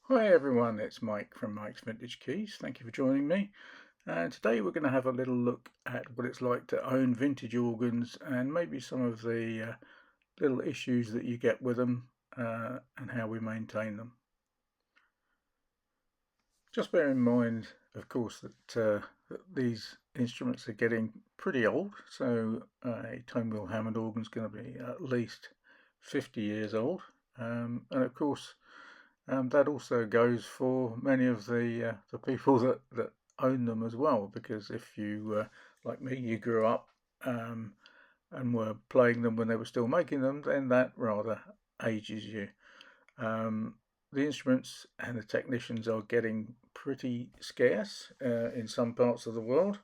Hi everyone, it's Mike from Mike's Vintage Keys. Thank you for joining me. And today we're going to have a little look at what it's like to own vintage organs and maybe some of the little issues that you get with them and how we maintain them. Just bear in mind, of course, that these instruments are getting pretty old. So a tone wheel Hammond organ is going to be at least 50 years old. And of course, that also goes for many of the people that own them as well, because if you, like me, you grew up and were playing them when they were still making them, then that rather ages you. The instruments and the technicians are getting pretty scarce in some parts of the world,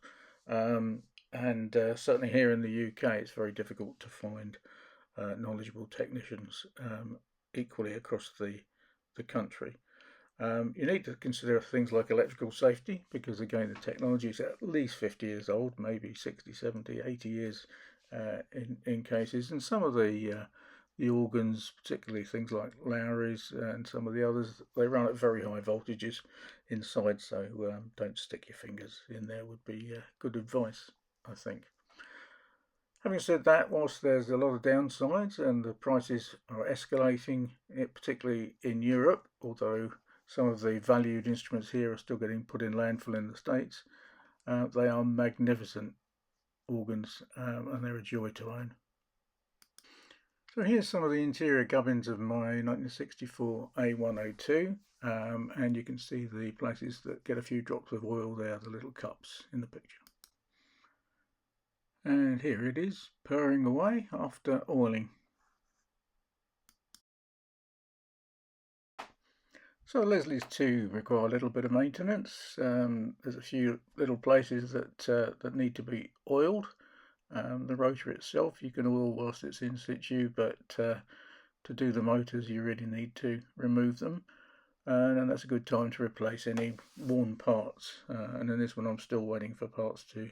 and certainly here in the UK, it's very difficult to find knowledgeable technicians equally across the country. You need to consider things like electrical safety because, again, the technology is at least 50 years old, maybe 60, 70, 80 years in cases. And some of the organs, particularly things like Lowry's and some of the others, they run at very high voltages inside, so don't stick your fingers in there would be good advice, I think. Having said that, whilst there's a lot of downsides and the prices are escalating, particularly in Europe, although some of the valued instruments here are still getting put in landfill in the States, they are magnificent organs and they're a joy to own. So here's some of the interior gubbins of my 1964 A102, and you can see the places that get a few drops of oil there, the little cups in the picture. And here it is, purring away after oiling. So Leslie's 2 require a little bit of maintenance. There's a few little places that need to be oiled. The rotor itself you can oil whilst it's in situ, but to do the motors you really need to remove them. And that's a good time to replace any worn parts. And in this one I'm still waiting for parts to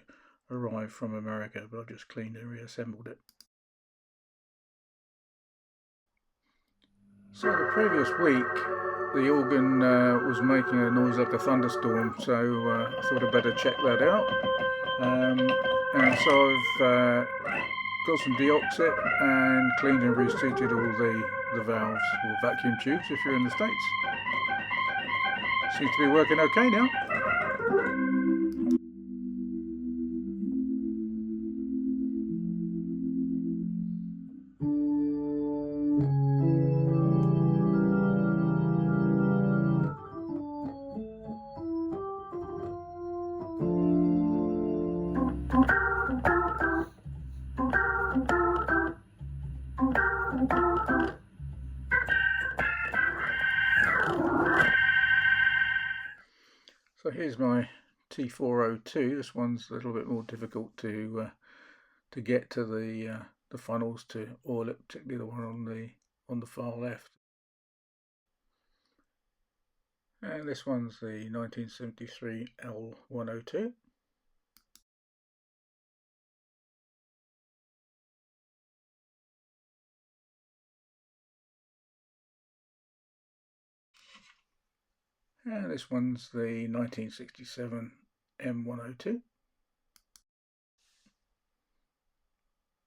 arrived from America, but I've just cleaned and reassembled it. So the previous week the organ was making a noise like a thunderstorm, so I thought I'd better check that out. And so I've got some deoxit and cleaned and reseated all the valves or vacuum tubes if you're in the States. Seems to be working okay now. So here's my T402. This one's a little bit more difficult to get to the funnels to oil it, particularly the one on the far left. And this one's the 1973 L102. And this one's the 1967 M102.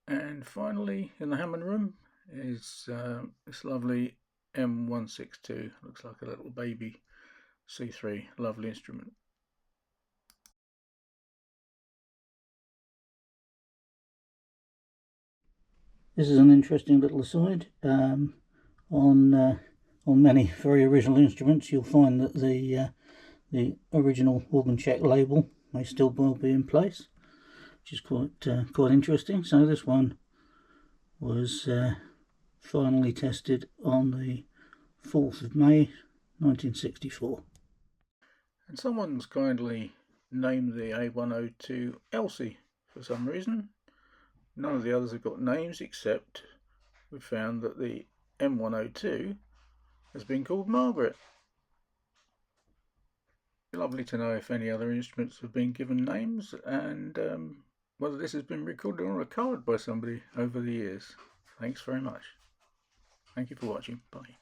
And finally, in the Hammond Room is this lovely M162. Looks like a little baby C3. Lovely instrument. This is an interesting little aside. On many very original instruments, you'll find that the original organ check label may still well be in place, which is quite interesting. So this one was finally tested on the 4th of May 1964. And someone's kindly named the A102 Elsie for some reason. None of the others have got names, except we found that the M102 has been called Margaret. Lovely to know if any other instruments have been given names and whether this has been recorded on a card by somebody over the years. Thanks very much. Thank you for watching. Bye.